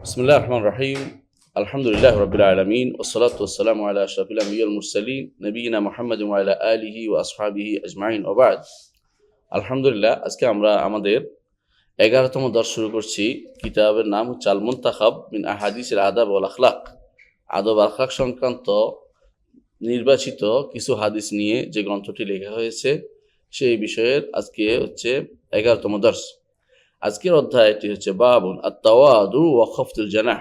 বিসমিল্লাহির রহমানির রহিম। আলহামদুলিল্লাহি রাব্বিল আলামিন ওয়াসসালাতু ওয়াসসালামু আলা আশরাফিল আমবিয়া ওয়াল মুরসালিন নবিয়িনা মুহাম্মাদিন ওয়া আলা আলিহি ওয়া আসহাবিহি আজমাইন ওয়া বা'দ। আলহামদুলিল্লাহ, আজকে আমরা আমাদের 11তম দর্স শুরু করছি। কিতাবের নাম হচ্ছে আল মুনতাখাব মিন আহাদিসিল আদাব ওয়াল আখলাক। আদব আখলাক সংক্রান্ত নির্বাচিত কিছু হাদিস নিয়ে যে গ্রন্থটি লেখা হয়েছে সেই বিষয়ের আজকে হচ্ছে 11তম দর্স। আজকের অধ্যায়টি হচ্ছে বাবুন আত-তাওয়াদু ওয়া খাফদুল জানাহ।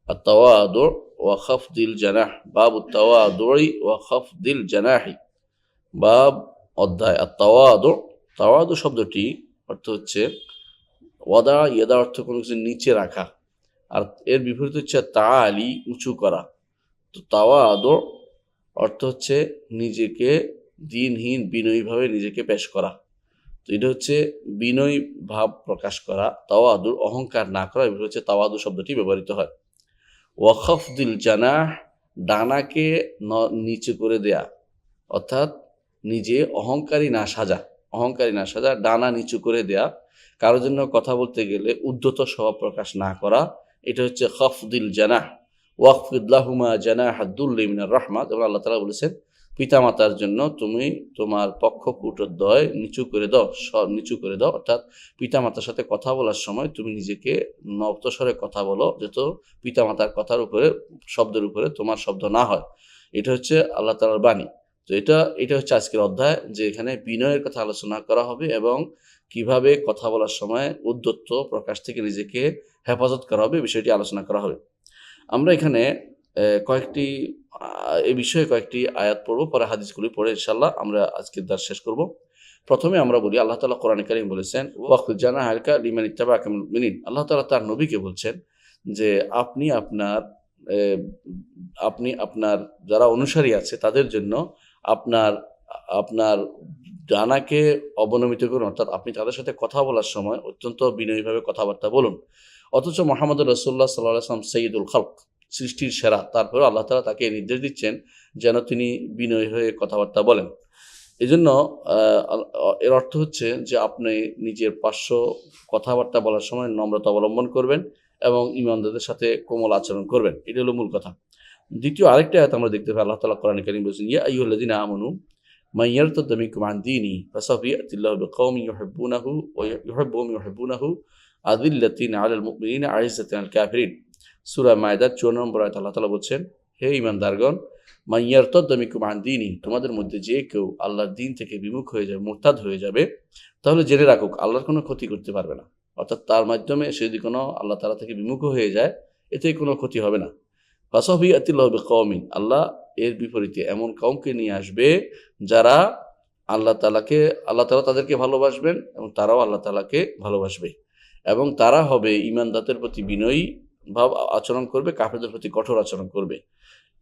আত-তাওয়াদু ওয়া খাফদুল জানাহ, বাবু তাওয়াদুই ওয়া খাফদিল জানাহি। বাব অধ্যায় আত-তাওয়াদু। তাওয়াদু শব্দটি অর্থ হচ্ছে ওয়াদা, ইয়াদা অর্থ কোনো কিছু নিচে রাখা, আর এর বিপরীত হচ্ছে তাআলি, উঁচু করা। তো তাওয়াদু অর্থ হচ্ছে নিজেকে দিনহীন বিনয়ীভাবে নিজেকে পেশ করা। তো এটা হচ্ছে বিনয়ী ভাব প্রকাশ করা। তাওয়াদুর অহংকার না করা, এগুলো হচ্ছে তাওয়াদু শব্দটি ব্যবহৃত হয়। ওয়াখাফদিল জানাহ, ডানাকে নিচু করে দেয়া, অর্থাৎ নিজে অহংকারী না সাজা, ডানা নিচু করে দেয়া। কারোর জন্য কথা বলতে গেলে উদ্ধত স্বভাব প্রকাশ না করা, এটা হচ্ছে খাফদিল জানাহ। ওয়াখফিদ লাহুমা জানাহাদ-দুল্লি মিনার রাহমাহ, যেমন আল্লাহ তাআলা বলেছেন পিতামাতার জন্য তুমি তোমার পক্ষপুটদ্বয় নিচু করে দাও, অর্থাৎ পিতামাতার সাথে কথা বলার সময় তুমি নিজেকে নবতস্বরে কথা বলো, যেহেতু পিতামাতার কথার উপরে, শব্দের উপরে তোমার শব্দ না হয়। এটা হচ্ছে আল্লাহ তাআলার বাণী। তো এটা হচ্ছে আজকের অধ্যায়, যে এখানে বিনয়ের কথা আলোচনা করা হবে এবং কিভাবে কথা বলার সময় উদ্ধত্ত প্রকাশ থেকে নিজেকে হেফাজত করা হবে, বিষয়টি আলোচনা করা হবে। আমরা এখানে এই বিষয়ে কয়েকটি আয়াত পড়ব, পরে হাদিসগুলি পড়ে ইনশাআল্লাহ আমরা আজকের দার্স শেষ করব। প্রথমে আমরা বলি, আল্লাহ তাআলা কোরআনে কারীম বলেছেন ওয়াখফিদ জানাহাকা লিমান ইত্তাবা'আকা মিনাল মুমিনিন। আল্লাহ তাআলা তার নবীকে বলছেন যে আপনি আপনার যারা অনুসারী আছে তাদের জন্য আপনার আপনার ডানাকে অবনমিত করুন, অর্থাৎ আপনি তাদের সাথে কথা বলার সময় অত্যন্ত বিনয়ীভাবে কথাবার্তা বলুন। অথচ মুহাম্মদুর রাসূলুল্লাহ সাল্লাল্লাহু আলাইহি ওয়াসাল্লাম সাইয়্যিদুল খালক, সৃষ্টির সেরা, তারপরেও আল্লাহ তাআলা তাকে নির্দেশ দিচ্ছেন যেন তিনি বিনয়ী হয়ে কথাবার্তা বলেন। এজন্য এর অর্থ হচ্ছে যে আপনি নিজের পার্শ্ব কথাবার্তা বলার সময় নম্রতা অবলম্বন করবেন এবং ঈমানদারদের সাথে কোমল আচরণ করবেন। এটা হলো মূল কথা। দ্বিতীয় আরেকটা আয়াত আমরা দেখতে পাই, আল্লাহ তাআলা কোরআনে কারীম বলেছেন ইয়া আইয়ুহাল্লাযীনা আমানু মান ইয়ারতাদ্দা মিনকুম আন দীনিহি ফাসাউফা ইয়াতিল্লাহু বিকওমিন ইউহিব্বুহুম আযিল্লাতিন আলাল মুমিনিনা আইজ্জাতিন আলাল কাফিরিন। সূরা মায়দার 54 নম্বর আয়াত আল্লাহ তাআলা বলছেন, হে ঈমানদারগণ, মান ইয়ারতাদ্দা মিনকুম আন দীনিহি, তোমাদের মধ্যে যে কেউ আল্লাহর দ্বীন থেকে বিমুখ হয়ে যাবে, মুরতাদ হয়ে যাবে, তাহলে জেনে রাখুক আল্লাহর কোনো ক্ষতি করতে পারবে না। অর্থাৎ তার মাধ্যমে সে যদি কোনো আল্লাহ তাআলা থেকে বিমুখ হয়ে যায়, এতে কোনো ক্ষতি হবে না। ফাসাউফা ইয়াতিল্লাহু বিকওমিন, আল্লাহ এর বিপরীতে এমন কওমকে নিয়ে আসবে যারা আল্লাহ তাআলা তাদেরকে ভালোবাসবেন এবং তারাও আল্লাহ তাআলাকে ভালোবাসবে, এবং তারা হবে ঈমানদারদের প্রতি বিনয়ী ভাব আচরণ করবে, কাফেরদের প্রতি কঠোর আচরণ করবে।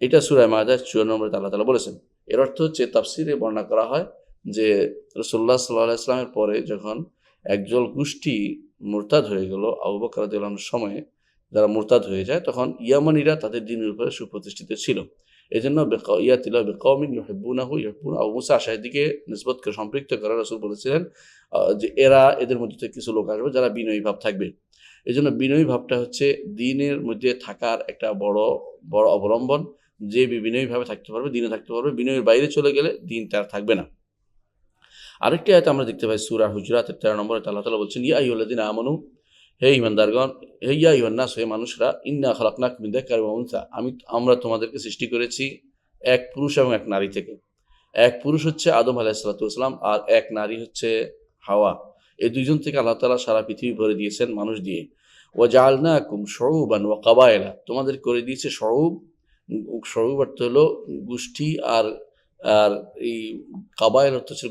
এটা সূরা মায়দার 54 নম্বরে আল্লাহ তাআলা বলেছেন। এর অর্থ হচ্ছে, তাফসীরে বর্ণনা করা হয় যে রাসূলুল্লাহ সাল্লাল্লাহু আলাইহি ওয়াসাল্লামের পরে যখন একদল গোষ্ঠী মুরতাদ হয়ে গেল আবু বকর রাদিয়াল্লাহু আনহুর সময়ে, যারা মুরতাদ হয়ে যায়, তখন ইয়ামানিরা তাদের দ্বীনের উপরে সুপ্রতিষ্ঠিত ছিল। এজন্য ইয়াতিল্লাহু বিকওমিন ইউহিব্বুনাহু আবু মুসা আশআরীকে নিসবত করে সম্পৃক্ত করে রাসূল বলেছিলেন যে এদের মধ্যে থেকে কিছু লোক আসবে যারা বিনয়ী ভাব থাকবে। এজন্য বিনয়ী ভাবটা হচ্ছে দ্বীনের মধ্যে থাকার একটা বড় বড় অবলম্বন। যে বিনয়ীভাবে থাকতে পারবে, দ্বীনে থাকতে পারবে, বিনয়ের বাইরে চলে গেলে দ্বীন তার থাকবে না। আরেকটি আয়াত আমরা দেখতে পাই সূরা হুজুরাতের 13 নম্বরে আল্লাহ তাআলা বলছেন ইয়া আইয়ুহাল্লাযীনা আমানু, হে ঈমানদারগণ, হে ইয়া আইয়ুহান নাস, হে মানুষরা, ইন্না খালাকনাকুম মিন যাকারিন ওয়া উনসা, আমরা তোমাদেরকে সৃষ্টি করেছি এক পুরুষ এবং এক নারী থেকে। এক পুরুষ হচ্ছে আদম আলাইহিস সালাতু ওয়াস সালাম, আর এক নারী হচ্ছে হাওয়া। এই দুইজন থেকে আল্লাহ তাআলা সারা পৃথিবী ভরে দিয়েছেন মানুষ দিয়ে। ওয়া জাআলনাকুম শুউবান ওয়া কাবায়লা, তোমাদের করে দিয়েছে শুউব অর্থ হলো গোষ্ঠী, আর আর এই কাবায়েল অর্থ হচ্ছে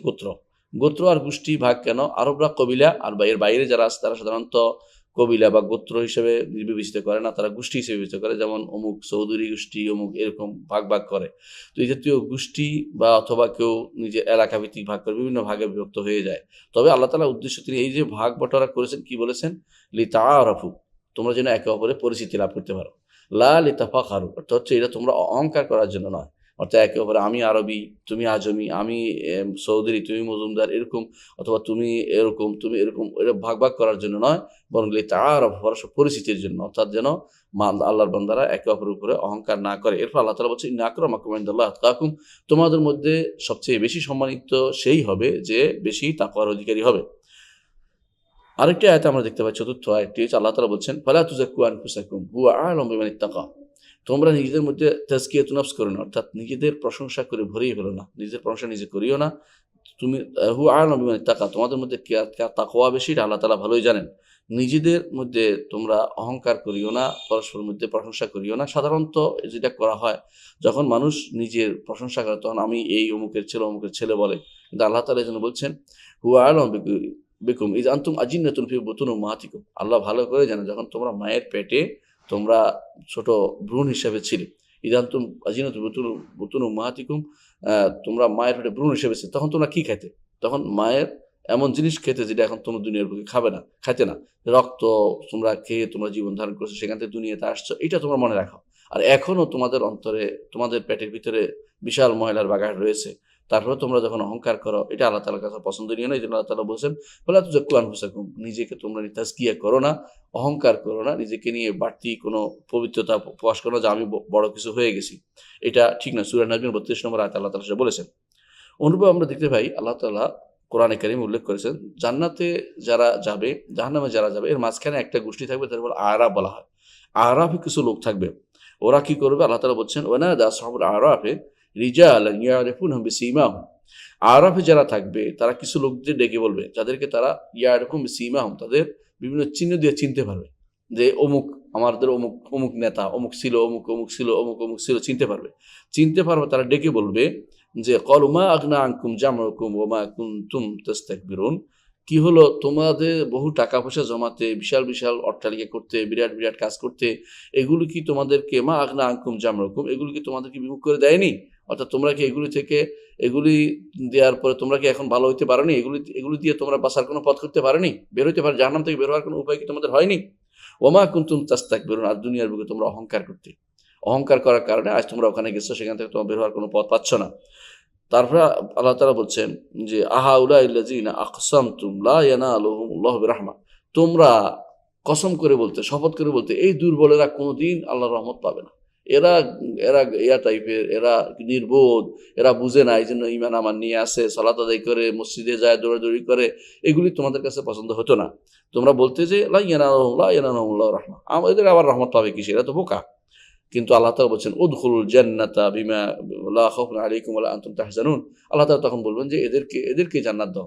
গোত্র আর গোষ্ঠী। ভাগ কেন? আরবরা কবিলা, আর এর বাইরে যারা আছে তারা সাধারণত কবিলা বা গোত্র হিসেবে বিবেচিত করে না, তারা গোষ্ঠী হিসেবে বিবেচিত করে। যেমন অমুক চৌধুরী গোষ্ঠী, অমুক এরকম ভাগ করে। তো এই জাতীয় গোষ্ঠী বা অথবা কেউ নিজের এলাকা ভিত্তিক ভাগ করে বিভিন্ন ভাগে বিভক্ত হয়ে যায়। তবে আল্লাহ তাআলার উদ্দেশ্য, তিনি এই যে ভাগ বটোয়ারা করেছেন, কি বলেছেন? লিতাআরাফু, তোমরা যেন একে অপরের পরিচিতি লাভ করতে পারো। লা লিতাফাখারু, অর্থাৎ হচ্ছে এটা তোমরা অহংকার করার জন্য নয়। অর্থাৎ একে অপরে আমি আরবি, তুমি আজমি, আমি চৌধুরী, তুমি মজুমদার, এরকম, অথবা তুমি এরকম, তুমি এরকম, এটা ভাগ ভাগ করার জন্য নয়, বরং তার পরস্পর পরিচিতির জন্য, অর্থাৎ যেন আল্লাহর বান্দারা একে অপরের উপরে অহংকার না করে। এরপর আল্লাহ তাআলা বলছে ইন্না আকরামাকুম ইনদাল্লাহি আতকাকুম, তোমাদের মধ্যে সবচেয়ে বেশি সম্মানিত সেই হবে যে বেশি তাকওয়ার অধিকারী হবে। আরেকটি আয়াতে আমরা দেখতে পাই, চতুর্থ আয়াতটি হচ্ছে আল্লাহ তাআলা বলছেন ফালা তুযাক্কু আনফুসাকুম হুয়া আ'লামু বিমান ইত্তাকা, তোমরা নিজেদের মধ্যে তাজকিয়াতুন নফস করো না, অর্থাৎ নিজেদের প্রশংসা করে ভরিয়ে ফেলো না, নিজের প্রশংসা নিজে করিও না। তুমি হুয়া আ'লামু বিমান ইত্তাকা, তোমাদের মধ্যে কার তাকওয়া বেশি এটা আল্লাহ তাআলা ভালোই জানেন। নিজেদের মধ্যে তোমরা অহংকার করিও না, পরস্পরের মধ্যে প্রশংসা করিও না। সাধারণত যেটা করা হয়, যখন মানুষ নিজের প্রশংসা করে তখন আমি এই অমুকের ছেলে বলে, কিন্তু আল্লাহ তাআলা এজন্য বলছেন হুয়া আ'লামু বিকুম ইয আনতুম আজিন্নাতুন ফি বুতুনি উম্মাহাতিকুম, আল্লাহ ভালো করে জানেন যখন তোমরা মায়ের পেটে তোমরা ছোট ভ্রূণ হিসেবে ছিলে, ইয আনতুম আজিন্নাতুন বুতুনি উম্মাহাতিকুম, তোমরা মায়ের পেটে ভ্রূণ হিসেবে ছিলে, তখন তোমরা কি খাইতে? তখন মায়ের এমন জিনিস খেতে যেটা এখন তোমরা দুনিয়ার বুকে খাইতে না। রক্ত তোমরা খেয়ে তোমরা জীবন ধারণ করছো, সেখান থেকে দুনিয়াতে আসছো, এটা তোমরা মনে রাখো। আর এখনো তোমাদের অন্তরে, তোমাদের পেটের ভিতরে বিশাল ময়লার বাগান রয়েছে, তারপরে তোমরা যখন অহংকার করো, এটা আল্লাহ তাআলার কাছে পছন্দনীয় না। এই জন্য আল্লাহ তাআলা বলছেন ফালা তুযাক্কু আনফুসাকুম, নিজেকে তোমরা তাজকিয়া করো না, অহংকার করো না, নিজেকে নিয়ে বাড়তি কোনো পবিত্রতা প্রকাশ করো না যে আমি বড় কিছু হয়ে গেছি, এটা ঠিক না। সূরা নাজমের 32 নম্বর আয়াতে আল্লাহ তাআলা সেটা বলেছেন। অনুরূপভাবে আমরা দেখতে পাই আল্লাহ তাআলা কোরআনে কারিমে উল্লেখ করেছেন জান্নাতে যারা যাবে, জাহান্নামে যারা যাবে, এর মাঝখানে একটা গোষ্ঠী থাকবে, তারপর আরাফ বলা হয়। আরাফে কিছু লোক থাকবে, ওরা কি করবে? আল্লাহ তাআলা বলছেন ওয়ানাদা আসহাবুল আরাফে রিজালান ইয়ারিফুনহুম বিসীমাহুম, আরাফে যারা থাকবে তারা কিছু লোকদের ডেকে বলবে, যাদেরকে তারা ইয়ারিফুহুম বিসীমাহুম, তাদের বিভিন্ন চিহ্ন দিয়ে চিনতে পারবে, যে অমুক আমাদের অমুক অমুক নেতা, অমুক ছিল, অমুক অমুক ছিল, অমুক অমুক ছিল, চিনতে পারবে। তারা ডেকে বলবে যে ক্বালু মা আগনা আনকুম জামউকুম ওয়া মা কুনতুম তাস্তাকবিরুন, কি হলো তোমাদের বহু টাকা পয়সা জমাতে, বিশাল বিশাল অট্টালিকা করতে, বিরাট বিরাট কাজ করতে, এগুলো কি তোমাদেরকে মা আগনা আনকুম জামউকুম, এগুলো কি তোমাদেরকে বিমুখ করে দেয়নি? অর্থাৎ তোমরা কি এগুলি দেওয়ার পরে তোমরা কি এখন ভালো হইতে পারোনি? এগুলি দিয়ে তোমরা বাঁচার কোনো পথ করতে পারোনি? বের হইতে পারো, জাহান্নাম থেকে বের হওয়ার কোনো উপায় কি তোমাদের হয়নি? ওয়া মা কুনতুম তাস্তাকবিরুন, আর দুনিয়ার বুকে তোমরা অহংকার করার কারণে আজ তোমরা ওখানে গেছো, সেখান থেকে তোমার বের হওয়ার কোনো পথ পাচ্ছ না। তারপরে আল্লাহ তাআলা বলছেন যে আহাউলাইল্লাযিনা আকসামতুম লা ইয়ানালুহুমুল্লাহু বিরাহমা, তোমরা কসম করে বলতে, শপথ করে বলতে, এই দুর্বলেরা কোনোদিন আল্লাহর রহমত পাবে না। এরা এরা ইয়া টাইপের, এরা নির্বোধ, এরা বুঝে না, এই জন্য ঈমান আমার নিয়ে আসে, সালাত আদায় করে, মসজিদে যায়, দৌড়াদৌড়ি করে, এগুলি তোমাদের কাছে পছন্দ হতো না। তোমরা বলতে যে লা ইয়ানালুহুমুল্লাহু রাহমা, এদের আবার রহমত পাবে কিসে? এরা তো বোকা। কিন্তু আল্লাহ তাআলা বলছেন উদখুলুল জান্নাতা বিমা লা খাউফুন আলাইকুম ওয়া লা আনতুম তাহজানুন, আল্লাহ তাআলা তখন বলবেন যে এদেরকে জান্নাত দাও,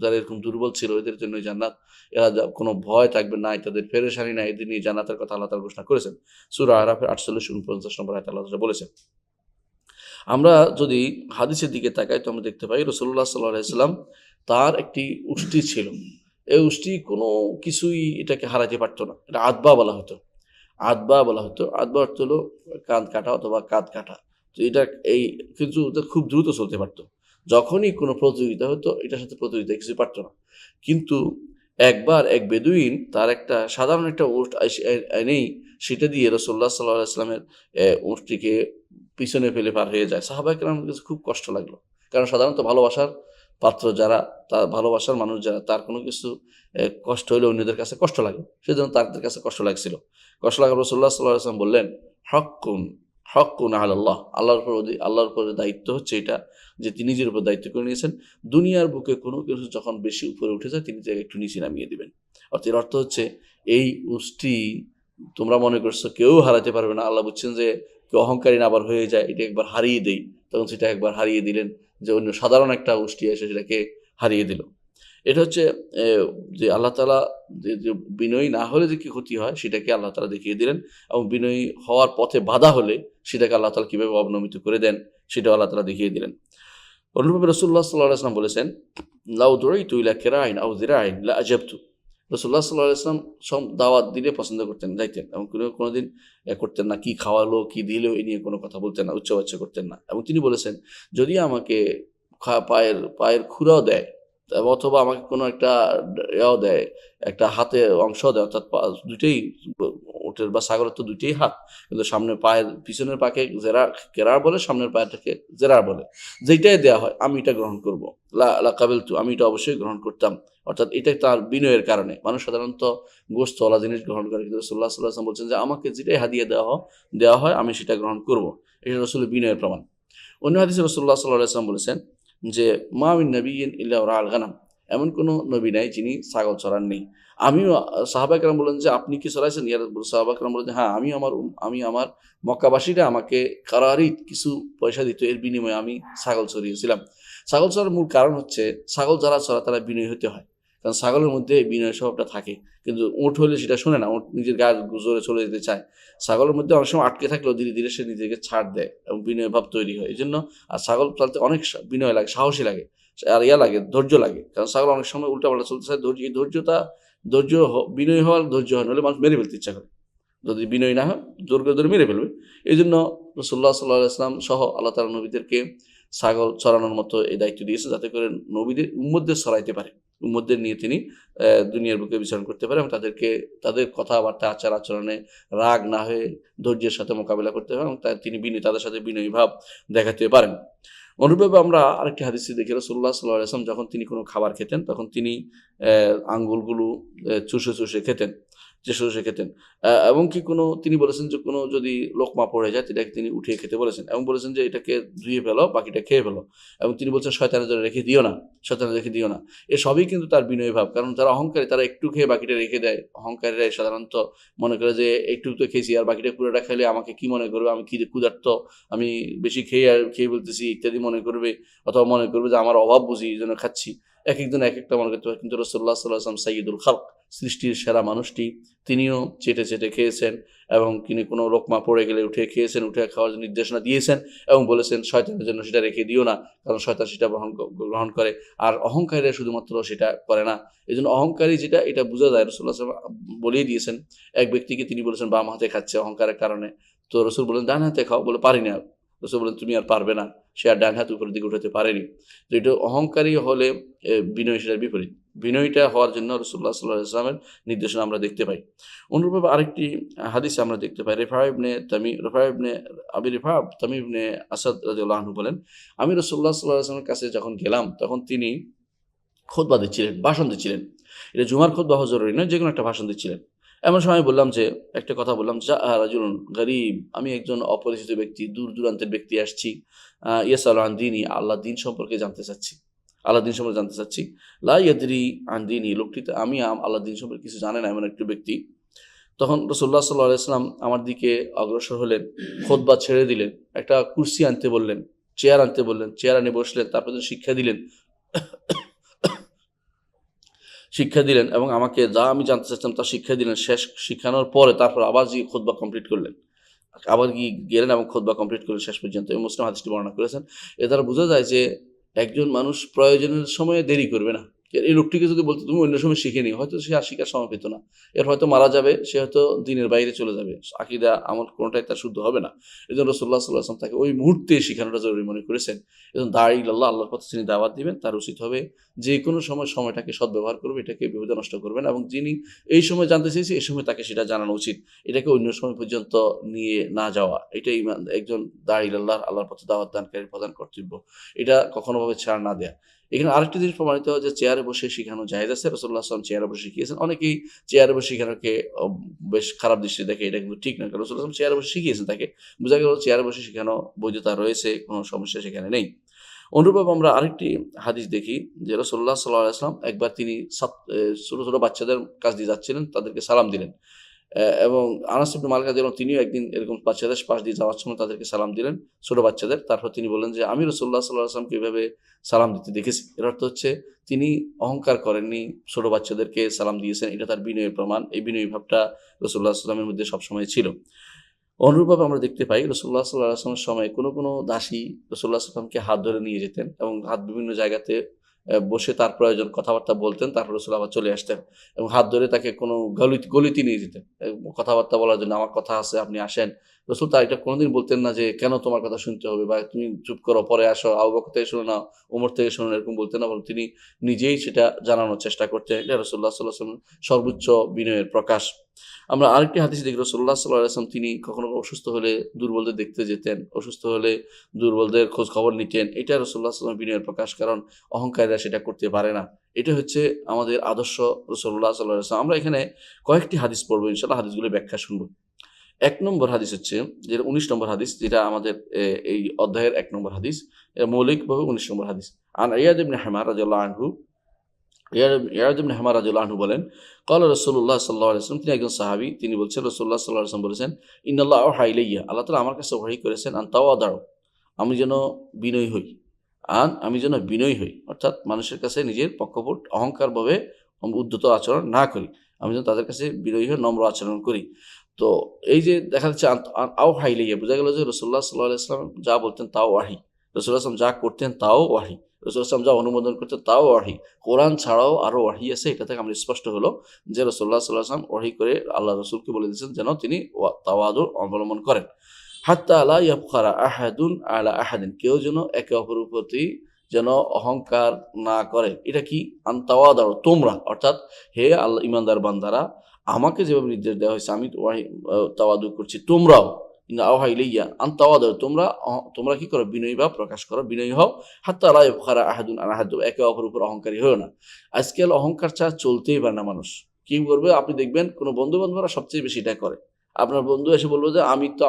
যারা এরকম দুর্বল ছিল, এদের জন্য জান্নাত, এরা কোনো ভয় থাকবে না, তাদের পেরেশানি নাই, এদের নিয়ে জান্নাতের কথা আল্লাহ তাআলা ঘোষণা করেছেন। সূরা আরাফের 48-49 নম্বর আয়াতে আল্লাহ তাআলা বলেছেন। আমরা যদি হাদিসের দিকে তাকাই তো আমরা দেখতে পাই রাসূলুল্লাহ সাল্লাল্লাহু আলাইহি ওয়াসাল্লাম তার একটি উষ্টি ছিল, এই উষ্টি কোনো কিছুই এটাকে হারাতে পারতো না, এটা আদবা বলা হতো। আদবা অর্থ হলো কাঁধ কাটা অথবা কাঁধ কাটা। তো এটা কিন্তু এটা খুব দ্রুত চলতে পারতো। যখনই কোনো প্রতিযোগিতা হতো, এটার সাথে প্রতিযোগিতা কিছু পারতো না। কিন্তু একবার এক বেদুইন তার একটা সাধারণ একটা উট এনেই সেটা দিয়ে রাসূলুল্লাহ সাল্লাল্লাহু আলাইহি ওয়াসাল্লামের উটটিকে পিছনে ফেলে পার হয়ে যায়। সাহাবায়ে কেরামের কাছে খুব কষ্ট লাগলো। কারণ সাধারণত ভালোবাসার পাত্র যারা, তার ভালোবাসার মানুষ যারা, তার কোনো কিছু কষ্ট হলে অন্যদের কাছে কষ্ট লাগে, সেজন্য তাদের কাছে কষ্ট লাগছিল। কষ্ট লাগা রাসূলুল্লাহ সাল্লাল্লাহু আলাইহি ওয়াসাল্লাম বললেন হাক্কুন আলাল্লাহ, আল্লাহর উপর দায়িত্ব হচ্ছে এটা, যে তিনি নিজের উপর দায়িত্ব করে নিয়েছেন, দুনিয়ার বুকে কোনো কিছু যখন বেশি উপরে উঠে যায় তিনি তাকে একটু নিচে নামিয়ে দিবেন। অর্থের অর্থ হচ্ছে এই উষ্টি তোমরা মনে করছো কেউ হারাতে পারবে না, আল্লাহ বুঝছেন যে কেউ অহংকারী না আবার হয়ে যায়, এটা একবার হারিয়ে দেই, তখন সেটা একবার হারিয়ে দিলেন, যে অন্য সাধারণ একটা উষ্টি এসে সেটাকে হারিয়ে দিল। এটা হচ্ছে যে আল্লাহ তাআলা যে বিনয়ী না হলে যে কি ক্ষতি হয় সেটাকে আল্লাহ তাআলা দেখিয়ে দিলেন, এবং বিনয়ী হওয়ার পথে বাধা হলে সেটাকে আল্লাহ তাআলা কীভাবে অবনমিত করে দেন সেটাও আল্লাহ তাআলা দেখিয়ে দিলেন। অনুরূপভাবে রাসূলুল্লাহ সাল্লাল্লাহু আলাইহি ওয়াসাল্লাম বলেছেন লাউ দুইতু ইলা কিরাইন আও যিরাইন লা আজাবতু, রাসূলুল্লাহ সাল্লাল্লাহু আলাইহি ওয়াসাল্লাম সব দাওয়াত দিলে পছন্দ করতেন, যাইতেন, এবং কোনোদিন করতেন না কি খাওয়ালো কি দিলো এই নিয়ে কোনো কথা বলতেন না, উচ্চবাচ্য করতেন না। এবং তিনি বলেছেন যদি আমাকে পায়ের খুরাও দেয়, অথবা আমাকে কোনো একটা ইয়াও দেয়, একটা হাতে অংশ দেয়, অর্থাৎ দুইটাই উটের বা ছাগলের তো দুইটাই হাত, কিন্তু সামনের পায়ের পিছনের পাকে কেরার বলে, সামনের পায়েরটাকে জেরার বলে, যেটাই দেওয়া হয় আমি এটা গ্রহণ করব। লা কাবিলতু, আমি এটা অবশ্যই গ্রহণ করতাম। অর্থাৎ এটা তার বিনয়ের কারণে। মানুষ সাধারণত গোশতওয়ালা জিনিস গ্রহণ করে, কিন্তু রাসূলুল্লাহ সাল্লাল্লাহু আলাইহি ওয়াসাল্লাম বলছেন যে আমাকে যেটাই হাদিয়া দেওয়া হয় আমি সেটা গ্রহণ করব। এটা রাসূলের বিনয়ের প্রমাণ। অন্য হাদিসে রাসূলুল্লাহ সাল্লাল্লাহু আলাইহি ওয়াসাল্লাম বলেছেন যে মা মিন নাবিয়্যিন ইল্লা রাআল গানাম, এমন কোনো নবী নাই যিনি ছাগল চড়ান নেই। আমিও, সাহাবায়ে কেরাম বললেন যে আপনি কি চড়াইছেন? সাহাবায়ে কেরাম বললেন যে হ্যাঁ, আমি আমার মক্কাবাসীরা আমাকে কারারিত কিছু পয়সা দিত, এর বিনিময়ে আমি ছাগল চড়িয়েছিলাম। ছাগল চড়ার মূল কারণ হচ্ছে ছাগল যারা চড়ায় তারা বিনয়ী হতে হয়, কারণ ছাগলের মধ্যে বিনয় স্বভাবটা থাকে। কিন্তু উট হলে সেটা শোনে না, উট নিজের গায়ের জোরে চলে যেতে চায়। ছাগলের মধ্যে অনেক সময় আটকে থাকলেও ধীরে ধীরে সে নিজেকে ছাড় দেয় এবং বিনয় ভাব তৈরি হয়। এই জন্য আর ছাগল চলতে অনেক বিনয় লাগে, সাহসী লাগে, আর লাগে, ধৈর্য লাগে। কারণ ছাগল অনেক সময় উল্টাপাল্টা চলতে চায়, বিনয়ী হওয়ার ধৈর্য হয়, নাহলে মানুষ মেরে ফেলতে ইচ্ছা করে। যদি বিনয়ী না হয় জোর করে ধরে মেরে ফেলবে। এই জন্য রাসূলুল্লাহ সাল্লাল্লাহু আলাইহি ওয়াসাল্লাম সহ আল্লাহ তাআলা নবীদেরকে ছাগল চড়ানোর মতো এই দায়িত্ব দিয়েছে, যাতে করে নবীদের উম্মতদের ছড়াইতে পারে, উম্মতদের নিয়ে তিনি দুনিয়ার বুকে বিচরণ করতে পারে এবং তাদের কথাবার্তা আচার আচরণে রাগ না হয়ে ধৈর্যের সাথে মোকাবিলা করতে পারে, এবং তিনি তাদের সাথে বিনয়ী ভাব দেখাতে পারেন। অনুরূপভাবে আমরা আরেকটি হাদিসে দেখি রাসূলুল্লাহ সাল্লাল্লাহু আলাইহি ওয়াসাল্লাম যখন তিনি কোনো খাবার খেতেন তখন তিনি আঙ্গুলগুলো চুষে খেতেন, এবং কি তিনি বলেছেন যে কোনো যদি লোকমা পড়ে যায় এটাকে তিনি উঠিয়ে খেতে বলেছেন, এবং বলেছেন যে এটাকে ধুয়ে ফেলো, বাকিটা খেয়ে ফেলো, এবং তিনি বলছেন শয়তানের জন্য রেখে দিও না। এ সবই কিন্তু তার বিনয় ভাব। কারণ যারা অহংকারী তারা একটু খেয়ে বাকিটা রেখে দেয়। অহংকারীরা সাধারণত মনে করে যে একটু তো খেয়েছি আর বাকিটা পুরোটা খেলে আমাকে কি মনে করবে, আমি ক্ষুধার্ত, আমি বেশি খেয়ে বলতেছি ইত্যাদি মনে করবে, অথবা মনে করবে যে আমার অভাব বুঝি এই জন্য খাচ্ছি। একেকজন একেকটা মনে করতে পারে। কিন্তু রাসূলুল্লাহ সাল্লাল্লাহু আলাইহি ওয়াসাল্লাম সাইয়্যিদুল খালক, সৃষ্টির সেরা মানুষটি, তিনিও চেটে খেয়েছেন, এবং তিনি কোনো লোকমা পড়ে গেলে উঠে খেয়েছেন, উঠে খাওয়ার নির্দেশনা দিয়েছেন, এবং বলেছেন শয়তানের জন্য সেটা রেখে দিও না, কারণ শয়তান সেটা গ্রহণ করে, আর অহংকারীরা শুধুমাত্র সেটা করে না। এই জন্য অহংকারী যেটা এটা বোঝা যায়। রাসূলুল্লাহ সাল্লাল্লাহু আলাইহি ওয়াসাল্লাম বলেই দিয়েছেন, এক ব্যক্তিকে তিনি বলেছেন বাম হাতে খাচ্ছে অহংকারের কারণে, তো রাসূল বলেন ডান হাতে খাও, বলে পারি না। রাসূল বলেন তুমি আর পারবে না, সে আর ডান হাত উপরের দিকে উঠাতে পারেনি। তো এটা অহংকারী হলে বিনয় সেটার বিপরীত। বিনয়ীটা হওয়ার জন্য রাসূলুল্লাহ সাল্লাল্লাহু আলাইহি ওয়াসাল্লামের নির্দেশনা আমরা দেখতে পাই। অনুরূপভাবে আরেকটি হাদিসে আমরা দেখতে পাই, রিফা ইবনে তামিম ইবনে আসাদ রাদিয়াল্লাহু আনহু বলেন, আমি রাসূলুল্লাহ সাল্লাল্লাহু আলাইহি ওয়াসাল্লামের কাছে যখন গেলাম তখন তিনি খুতবা দিচ্ছিলেন, ভাষণ দিচ্ছিলেন। এটা জুমার খুতবা হওয়া জরুরি নয়, যেকোনো একটা ভাষণ দিচ্ছিলেন। এমন সময় বললাম যে একটা কথা বললাম, রাজুলুন গরীব, আমি একজন অপরিচিত ব্যক্তি, দূর দূরান্তের ব্যক্তি আসছি, ইয়াসআলু আন দীনি, আল্লাহর দ্বীন সম্পর্কে জানতে চাচ্ছি। লা ইয়াদরি আন দীনি, লোকটি আমি আল্লাহর দ্বীন সম্পর্কে কিছু জানে না, এমন একটি ব্যক্তি। তখন রাসূলুল্লাহ সাল্লাল্লাহু আলাইহি ওয়াসাল্লাম আমার দিকে অগ্রসর হলেন, খুতবা ছেড়ে দিলেন, একটা কুরসি আনতে বললেন, চেয়ার আনতে বললেন, চেয়ার এনে বসলেন, তারপর শিক্ষা দিলেন এবং আমাকে যা আমি জানতে চাচ্ছিলাম তা শিক্ষা দিলেন। শেষ শিখানোর পরে তারপর আবার খুতবা কমপ্লিট করলেন, আবার গেলেন এবং খুতবা কমপ্লিট করলেন শেষ পর্যন্ত। এই মুসলিম হাদিসটি বর্ণনা করেছেন। এ দ্বারা বোঝা যায় যে একজন মানুষ প্রয়োজনের সময়ে দেরি করবে না। এই লোকটিকে যদি বলতো তুমি অন্য সময় শিখে নিও, হয়তো সে আর শিখার সময় পেত না, এর হয়তো মারা যাবে, সে হয়তো দিনের বাইরে চলে যাবে, আকীদা আমল কোনোটাই তার শুদ্ধ হবে না। এই জন্য রাসূলুল্লাহ সাল্লাল্লাহু আলাইহি ওয়াসাল্লাম তাকে ওই মুহূর্তে শিখানোটা জরুরি মনে করেছেন। এজন্য দাঈ ইলাল্লাহ, আল্লাহর পথে যিনি দাওয়াত দিবেন তার উচিত হবে যে কোনো সময়টাকে সদ্ব্যবহার করবে, এটাকে বিপদে নষ্ট করবেন, এবং যিনি এই সময় জানতে চেয়েছে এই সময় তাকে সেটা জানানো উচিত, এটাকে অন্য সময় পর্যন্ত নিয়ে না যাওয়া। এটাই একজন দাঈ ইলাল্লাহ, আল্লাহর পথে দাওয়াত দানকারীর প্রধান কর্তব্য, এটা কখনোভাবে ছাড় না দেয়া। এখানে আরেকটি জিনিস প্রমাণিত হয় যে চেয়ারে বসে শিখানো জায়েজ আছে। রাসূলুল্লাহ সাল্লাল্লাহু আলাইহি ওয়াসাল্লাম চেয়ারে বসে শিখিয়েছেন। অনেকেই চেয়ারে বসে শিখানোকে বেশ খারাপ দৃষ্টিতে দেখে, এটা কিন্তু ঠিক নয়। কারণ রাসূলুল্লাহ সাল্লাল্লাহু আলাইহি ওয়াসাল্লাম চেয়ারে বসে শিখিয়েছেন তাকে, বোঝা গেল চেয়ারে বসে শিখানো বৈধতা রয়েছে, কোনো সমস্যা সেখানে নেই। অনুরূপভাবে আমরা আরেকটি হাদিস দেখি যে রাসূলুল্লাহ সাল্লাল্লাহু আলাইহি ওয়াসাল্লাম একবার তিনি ছোট বাচ্চাদের কাছ দিয়ে যাচ্ছিলেন, তাদেরকে সালাম দিলেন, এবং আনাস ইবনে মালিক রাদিয়াল্লাহু আনহু তিনিও একদিন এরকম বাচ্চাদের পাশ দিয়ে যাওয়ার সময় তাদেরকে সালাম দিলেন, ছোট বাচ্চাদের। তারপর তিনি বললেন যে আমি রাসূলুল্লাহ সাল্লাল্লাহু আলাইহি ওয়াসাল্লামকে এভাবে সালাম দিতে দেখেছি। এর অর্থ হচ্ছে তিনি অহংকার করেননি, ছোট বাচ্চাদেরকে সালাম দিয়েছেন, এটা তার বিনয়ের প্রমাণ। এই বিনয়ী ভাবটা রাসূলুল্লাহ সাল্লাল্লাহু আলাইহি ওয়াসাল্লামের মধ্যে সবসময় ছিল। অনুরূপভাবে আমরা দেখতে পাই রাসূলুল্লাহ সাল্লাল্লাহু আলাইহি ওয়াসাল্লামের সময় কোনো দাসী রাসূলুল্লাহ সাল্লাল্লাহু আলাইহি ওয়াসাল্লামকে হাত ধরে নিয়ে যেতেন এবং হাত বিভিন্ন জায়গাতে বসে তার প্রয়োজন কথাবার্তা বলতেন, তারপর রাসূল আবার চলে আসতেন এবং হাত ধরে তাকে কোনো গলিতে নিয়ে যেতেন কথাবার্তা বলার জন্য, আমার কথা আছে আপনি আসেন, রাসূল তা এটা কোনোদিন বলতেন না যে কেন তোমার কথা শুনতে হবে বা তুমি চুপ করো, পরে আসো, আবু বকর থেকে শুনে নাও, ওমর থেকে শুনে নাও, এরকম বলতেন না, বরং তিনি নিজেই সেটা জানানোর চেষ্টা করতেন। এটা রাসূলুল্লাহ সাল্লাল্লাহু আলাইহি ওয়াসাল্লাম সর্বোচ্চ বিনয়ের প্রকাশ। আমরা আরেকটি হাদিসে দেখি রাসূলুল্লাহ সাল্লাল্লাহু আলাইহি ওয়াসাল্লাম তিনি কখনো অসুস্থ হলে দুর্বলদের দেখতে যেতেন, অসুস্থ হলে দুর্বলদের খোঁজ খবর নিতেন। এটা রাসূলুল্লাহ সাল্লাল্লাহু আলাইহি ওয়াসাল্লাম বিনয়ের প্রকাশ, কারণ অহংকারীরা সেটা করতে পারে না। এটা হচ্ছে আমাদের আদর্শ রাসূলুল্লাহ সাল্লাল্লাহু আলাইহি ওয়াসাল্লাম। আমরা এখানে কয়েকটি হাদিস পড়বো ইনশাআল্লাহ, হাদিসগুলো ব্যাখ্যা শুনবো। ১ নম্বর হাদিস হচ্ছে যেটা ১৯ নম্বর হাদিস, যেটা আমাদের এই অধ্যায়ের ১ নম্বর হাদিস। এটা মৌলিকভাবে ১৯ নম্বর হাদিস। আন ইয়াদ ইবনে হামার রাদিয়াল্লাহু আনহু, ইয়াদ ইবনে হামার রাদিয়াল্লাহু আনহু বলেন, ক্বালা রাসূলুল্লাহ সাল্লাল্লাহু আলাইহি ওয়াসাল্লাম, তিনি একজন সাহাবী, তিনি বলছেন রাসূলুল্লাহ সাল্লাল্লাহু আলাইহি ওয়াসাল্লাম বলেছেন, ইন্নাল্লাহা আওহা ইলাইয়া, আল্লাহ তাআলা আমার কাছে ওহী করেছেন, আন তাওয়াদাউ, আমি যেন বিনয়ী হই। আমি যেন বিনয়ী হই, অর্থাৎ মানুষের কাছে নিজের পক্ষপাত অহংকারভাবে উদ্ধত আচরণ না করি, আমি যেন তাদের কাছে বিনয়ী হয়ে নম্র আচরণ করি। তো এই যে দেখা যাচ্ছে আওহা ইলাইয়া, বোঝা গেল যে রাসূলুল্লাহ সাল্লাল্লাহু আলাইহি ওয়াসাল্লাম যা বলতেন তাও ওয়াহী, রাসূলুল্লাহ সাল্লাল্লাহু আলাইহি ওয়াসাল্লাম যা করতেন তাও ওয়াহী, রাসূলুল্লাহ সাল্লাল্লাহু আলাইহি ওয়াসাল্লাম যা অনুমোদন করতেন তাও ওয়াহী। কোরআন ছাড়াও আরো ওয়াহী আছে। এটা থেকে আমরা স্পষ্ট হলো যে রাসূলুল্লাহ সাল্লাল্লাহু আলাইহি ওয়াসাল্লাম ওয়াহী করে আল্লাহ রাসূলকে বলে দিয়েছেন যেন তিনি তাওয়াদু অবলম্বন করেন। হাত্তা লা ইয়াবখারা আহাদুন আলা আহাদিন, কেউ যেন একে অপরের প্রতি যেন অহংকার না করে। এটা কি? আন তাওয়াদাউ, তোমরা, অর্থাৎ হে আল্লাহ ঈমানদার বান্দারা, আমাকে যেভাবে নির্দেশ দেওয়া হয়েছে আমি তাওয়াদু করছি, তোমরাও আওহা ইলাইয়া আন তাওয়াদাউ, তোমরা কি করো? বিনয়ী ভাব প্রকাশ করো, বিনয়ী হও। হাত্তা লা ইয়াবখারা আহাদুন আলা আহাদ, একে অপরের উপর অহংকারী হয়ো না। আজকাল অহংকার ছাড়া চলতেই পারে না মানুষ। কি করবে? আপনি দেখবেন কোনো বন্ধু-বান্ধবরা সবচেয়ে বেশি এটা করে। আপনার বন্ধু এসে বলবো যে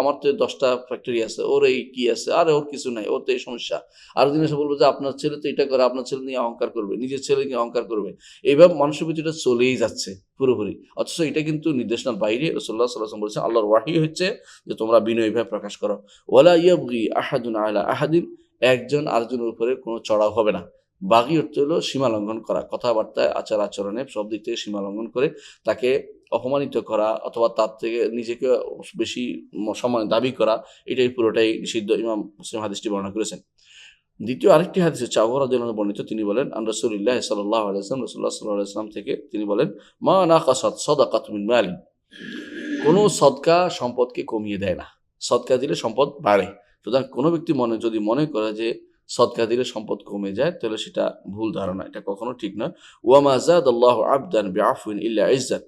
আমার তো ১০টা ফ্যাক্টরি আছে, ওর এই কি আছে, আরে ওর কিছু নাই, ওর তো এই সমস্যা। আরেকদিন এসে বলবো যে আপনার ছেলে তো এটা করে, আপনার ছেলে নিয়ে অহংকার করবে, নিজের ছেলে নিয়ে অহংকার করবে। এইভাবে মানুষের ভিতরে চলেই যাচ্ছে পুরোপুরি। অথচ এটা কিন্তু নির্দেশনার বাইরে। রাসূলুল্লাহ সাল্লাল্লাহু আলাইহি ওয়াসাল্লাম বলেছেন, আল্লাহর ওয়াহী হচ্ছে যে তোমরা বিনয়ীভাবে প্রকাশ করো। ওয়ালা ইয়াবগি আহাদুন আলা আহাদিন, একজন আরেকজনের উপরে কোনো চড়াও হবে না। বাগী অর্থ হলো সীমা লঙ্ঘন করা, কথাবার্তায় আচার আচরণে সব দিক থেকে সীমা লঙ্ঘন করে তাকে অপমানিত করা অথবা তার থেকে নিজেকে বেশি সম্মান দাবি করা, এটাই পুরোটাই নিষিদ্ধ। ইমাম মুসলিম হাদিসটি বর্ণনা করেছেন। দ্বিতীয় আরেকটি হাদিস হচ্ছে আবু হুরায়রা রাদিয়াল্লাহু আনহু বর্ণিত, তিনি বলেন, আন রাসূলিল্লাহ সাল্লাল্লাহু আলাইহি ওয়াসাল্লাম, রাসূলুল্লাহ সাল্লাল্লাহু আলাইহি ওয়াসাল্লাম থেকে তিনি বলেন, মা নাকাসাত সাদাকাতুম মিন মালিন, কোনো সদকা সম্পদকে কমিয়ে দেয় না। সদকা দিলে সম্পদ বাড়ে। সুতরাং কোনো ব্যক্তি যদি মনে করে যে সদকা দিলে সম্পদ কমে যায়, তাহলে সেটা ভুল ধারণা, এটা কখনো ঠিক নয়। ওয়া মা যাদাল্লাহু আবদান বিআফওয়িন ইল্লা ইজ্জাত,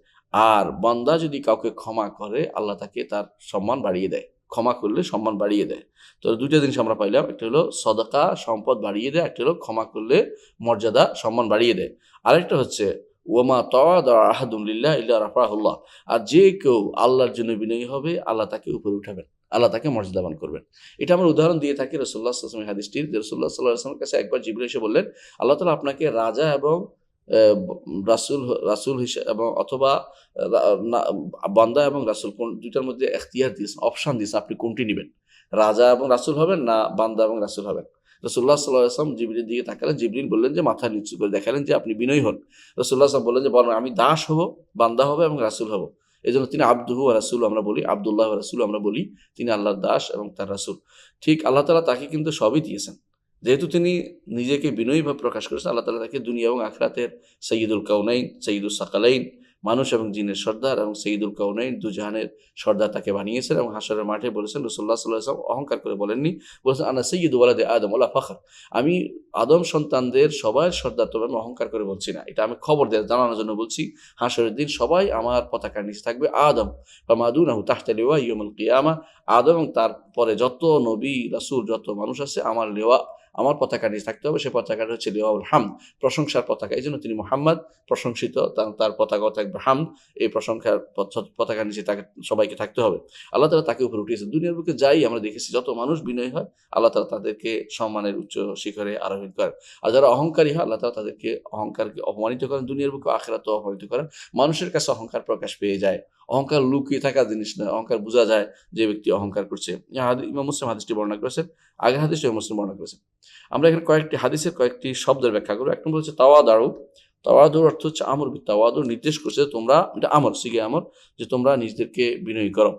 আর বান্দা যদি কাউকে ক্ষমা করে আল্লাহ তাকে তার সম্মান বাড়িয়ে দেয়। ক্ষমা করলে সম্মান বাড়িয়ে দেয়। তো দুইটা জিনিস আমরা পাইলাম, একটা হলো সদকা সম্পদ বাড়িয়ে দেয়, একটা হলো ক্ষমা করলে মর্যাদা সম্মান বাড়িয়ে দেয়। আরেকটা হচ্ছে ওয়ামা তাওয়াদা আহাদুন লিল্লাহ ইল্লা রাফাহুল্লাহ, আর যে কেউ আল্লাহর জন্য বিনয়ী হবে আল্লাহ তাকে উপরে উঠাবেন, আল্লাহ তাকে মর্যাদাবান করবেন। এটা আমরা উদাহরণ দিয়ে থাকি রাসূলুল্লাহ সাল্লাল্লাহু আলাইহি ওয়াসাল্লাম হাদিসটির, যে রাসূলুল্লাহ সাল্লাল্লাহু আলাইহি ওয়াসাল্লামের কাছে একবার জিবরীল এসে বললেন, আল্লাহ তাআলা আপনাকে রাজা এবং রাসূল হিসেবে এবং অথবা বান্দা এবং রাসূল কোন দুইটার মধ্যে এখতিয়ার দিয়েছেন, অপশন দিয়েছেন, আপনি কোনটি নেবেন? রাজা এবং রাসূল হবেন না বান্দা এবং রাসূল হবেন? রাসূলুল্লাহ সাল্লাল্লাহু আলাইহি ওয়াসাল্লাম জিবরীলের দিকে তাকালেন, জিবরীল বললেন যে মাথা নিচু করে দেখালেন যে আপনি বিনয়ী হন। রাসূলুল্লাহ সাল্লাল্লাহু আলাইহি ওয়াসাল্লাম বললেন যে বরং আমি দাস হব, বান্দা হব এবং রাসূল হব। এজন্য তিনি আবদুহু ওয়া রাসূলুহু আমরা বলি, আব্দুল্লাহ ওয়া রাসূলুহু আমরা বলি, তিনি আল্লাহর দাস এবং তার রাসূল। ঠিক আল্লাহ তাআলা তাকে কিন্তু সবই দিয়েছেন। যেহেতু তিনি নিজেকে বিনয়ীভাবে প্রকাশ করেছেন, আল্লাহ তাআলা তাকে দুনিয়া এবং আখিরাতের সাইয়্যিদুল কাউনাইন, সাইয়্যিদুস সাকালাইন, মানুষ এবং জিনের সর্দার এবং সাইয়্যিদুল কাউনাইন, দুজাহানের সর্দার তাকে বানিয়েছেন। এবং হাশরের মাঠে বলেছেন, রাসূলুল্লাহ সাল্লাল্লাহু আলাইহি ওয়াসাল্লাম অহংকার করে বলেননি, বলেছেন আনা সাইয়্যিদু ওয়ালাদি আদম ওয়ালা ফাখর, আমি আদম সন্তানদের সবার সর্দার, তবে আমি অহংকার করে বলছি না, এটা আমি খবর জানানোর জন্য বলছি। হাশরের দিন সবাই আমার পতাকার নিচে থাকবে, আদম ফামা দুনাহু তাহতা লিওয়া ইয়াউমুল কিয়ামা, আদম এবং তারপরে যত নবী রাসূল যত মানুষ আছে আমার লেওয়া, আমার পতাকা নিচে থাকতে হবে। সে পতাকাটা হচ্ছে লিওয়াউল হামদ, প্রশংসার পতাকা। এই জন্য তিনি মুহাম্মদ, প্রশংসিত, তার পতাকাও থাকবে হামদ। এই প্রশংসার পতাকার নিচে তাকে সবাইকে থাকতে হবে। আল্লাহ তাআলা তাকে উপরে উঠিয়েছে। দুনিয়ার বুকে যাই আমরা দেখেছি, যত মানুষ বিনয়ী হয় আল্লাহ তাআলা তাদেরকে সম্মানের উচ্চ শিখরে আরোহণ করেন। আর যারা অহংকারী হয় আল্লাহ তাআলা তাদেরকে অহংকারকে অপমানিত করেন, দুনিয়ার বুকে আখিরাতেও অপমানিত করেন। মানুষের কাছে অহংকার প্রকাশ পেয়ে যায়। অহংকার লুকিয়ে থাকা জিনিস নয়, অহংকার বোঝা যায় যে ব্যক্তি অহংকার করছে। ইমাম মুসলিম হাদিসটি বর্ণনা করেছেন, আগের হাদিসটি ইমাম মুসলিম বর্ণনা করেছেন। আমরা এখানে কয়েকটি শব্দের ব্যাখ্যা করব। এক নম্বর হচ্ছে তাওয়াদু। তাওয়াদুর অর্থ হচ্ছে আমর তাওয়াদু, নির্দেশ করছে তোমরা, এটা আমর সিগে আমর, যে তোমরা নিজেদেরকে বিনয়ী করো।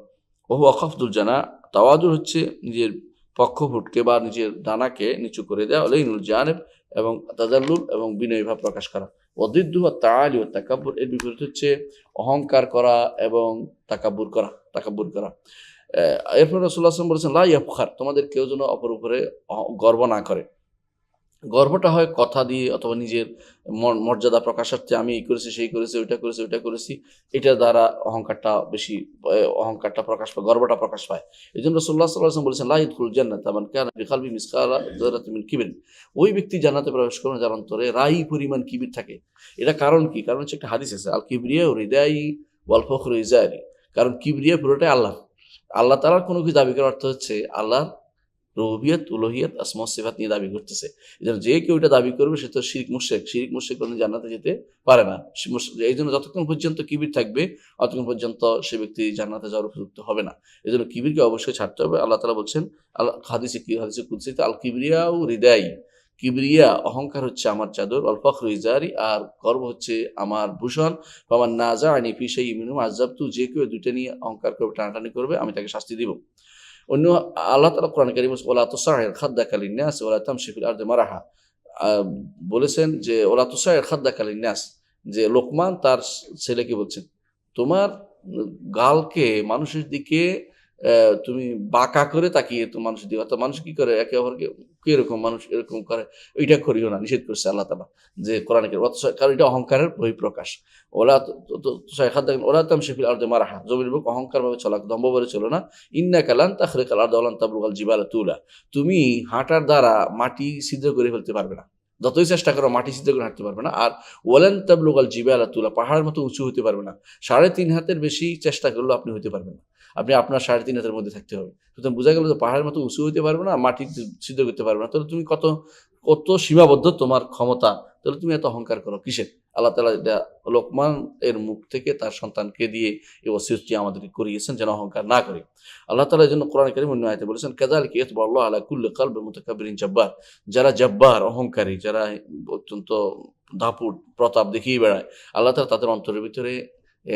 ওহু আখাফদুল জানা, তাওয়াদুর হচ্ছে নিজের পক্ষভুটকে বা নিজের ডানাকে নিচু করে দেওয়া, লাইনুল জানেব এবং তাজাল্লুল এবং বিনয়ী ভাব প্রকাশ করা। ওয়াদিদ্দু ওয়াত তাআলি ওয়াত তাকাব্বুর, এর বিপরীত হচ্ছে অহংকার করা এবং তাকাব্বুর করা। এরপর রাসূলুল্লাহ সাল্লাল্লাহু আলাইহি ওয়াসাল্লাম বলেছেন, লা ইয়াফখার, তোমাদের কেউ যেন অপর উপরে গর্ব না করে। গর্বটা হয় কথা দিয়ে অথবা নিজের মর্যাদা প্রকাশার্থে আমি এই করেছি, সেই করেছি, ওইটা করেছি, ওইটা করেছি। এটার দ্বারা অহংকারটা বেশি অহংকারটা প্রকাশ পায়, গর্বটা প্রকাশ পায়। এজন্য রাসূলুল্লাহ সাল্লাল্লাহু আলাইহি ওয়াসাল্লাম বলেছেন, লা ইয়াদখুলুল জান্নাতা মান কানা ফি কলবি মিসকালা যারাতিন মিন কিবরিন। ওই ব্যক্তি জান্নাতে প্রবেশ করবে যার অন্তরে রাই পরিমাণ কিবির থাকে। এটা কারণ কি? কারণ হচ্ছে একটা হাদিস আছে, আল কিবরিয়া রিদাই ওয়াল ফখরু ইজারি। কারণ কিবরিয়া পুরোটাই আল্লাহর। আল্লাহ তাআলার কোনো কিছু দাবি করার অর্থ হচ্ছে আল্লাহর রুবুবিয়ত, উলুহিয়ত, আসমা ওয়াস সিফাত নিয়ে দাবি করতেছে। এজন্য যে কেউ এটা দাবি করবে সে তো শিরক মুশরিক। শিরক মুশরিক করলে জান্নাতে যেতে পারে না। এইজন্য যতক্ষণ পর্যন্ত কিবির থাকবে ততক্ষণ পর্যন্ত সে ব্যক্তি জান্নাতে যাওয়ার উপযুক্ত হবে না। এজন্য কিবিরকে অবশ্যই ছাড়তে হবে। আল্লাহ তাআলা বলছেন হাদিসে কুদসিতে, আল কিবরিয়াউ রিদাই, কিবরিয়া অহংকার হচ্ছে আমার চাদর, আল ফখরু ইজারি, আর গর্ব হচ্ছে আমার ভূষণ। ফামান নাযাআনি ফি শাইইন মিনহুমা আযাবতু, যে কেউ দুইটা নিয়ে অহংকার করবে, টানাটানি করবে, আমি তাকে শাস্তি দিব। অন্য আল্লাহ তাআলা কোরআনে কারীমে ওয়ালা তুসাইর খাদ্দাকা লিন-নাস ওয়ালা তামশি ফিল আরদি মারাহা বলেছেন যে ওয়ালা তুসাইর খাদ্দাকা লিন-নাস, যে লোকমান তার ছেলেকে বলছেন, তোমার গালকে মানুষের দিকে তুমি বাঁকা করে তাকিয়ে তো মানুষের দিকে, অর্থাৎ মানুষ কি করে একে অপরকে কিরকম মানুষ এরকম করে, ওইটা করিও না, নিষেধ করছে আল্লাহ তাআলা, যে কোরআনে কারীম। কারণ এটা অহংকারের বহিঃপ্রকাশ। ওলা তুসাইর খাদ্দাকা ওয়ালা তামশি ফিল আরদি মারাহা, জমির উপর অহংকারভাবে চলা, দম্ভভাবে চলো না। ইন্নাকা লান তাখরিকাল আরদা ওয়া লান তাবলুগাল জিবালা তুলা, তুমি হাঁটার দ্বারা মাটি ছিদ্র করে ফেলতে পারবে না, যতই চেষ্টা করো মাটি ছিদ্র করে হাঁটতে পারবে না। আর ওয়ালান তাবলুগাল জিবালা তুলা, পাহাড়ের মতো উঁচু হতে পারবে না। 3.5 হাতের বেশি চেষ্টা করলেও আপনি হতে পারবেন না। আপনি আপনার 3.5 হাতের মধ্যে থাকতে হবে। সুতরাং বোঝা গেল যে পাহাড়ের মতো উঁচু হতে পারবে না, মাটি ছিদ্র করতে পারবে না। তাহলে তুমি কত কত সীমাবদ্ধ তোমার ক্ষমতা, তাহলে তুমি এত অহংকার করো কিসের? আল্লাহ তাআলা এটা লোকমান এর মুখ থেকে তার সন্তানকে দিয়ে এই ওসিয়তটি আমাদেরকে করিয়েছেন যেন অহংকার না করি। আল্লাহ তাআলা এজন্য কোরআনে কারীম অন্য আয়াতে বলেছেন, কাযালিকা ইয়াতবাউল্লাহু আলা কুল্লি কলবি মুতাকাব্বিরিন জাব্বার, যারা জাব্বার অহংকারী, যারা অত্যন্ত দাপুট প্রতাপ দেখিয়ে বেড়ায়, আল্লাহ তাআলা তাদের অন্তরের ভিতরে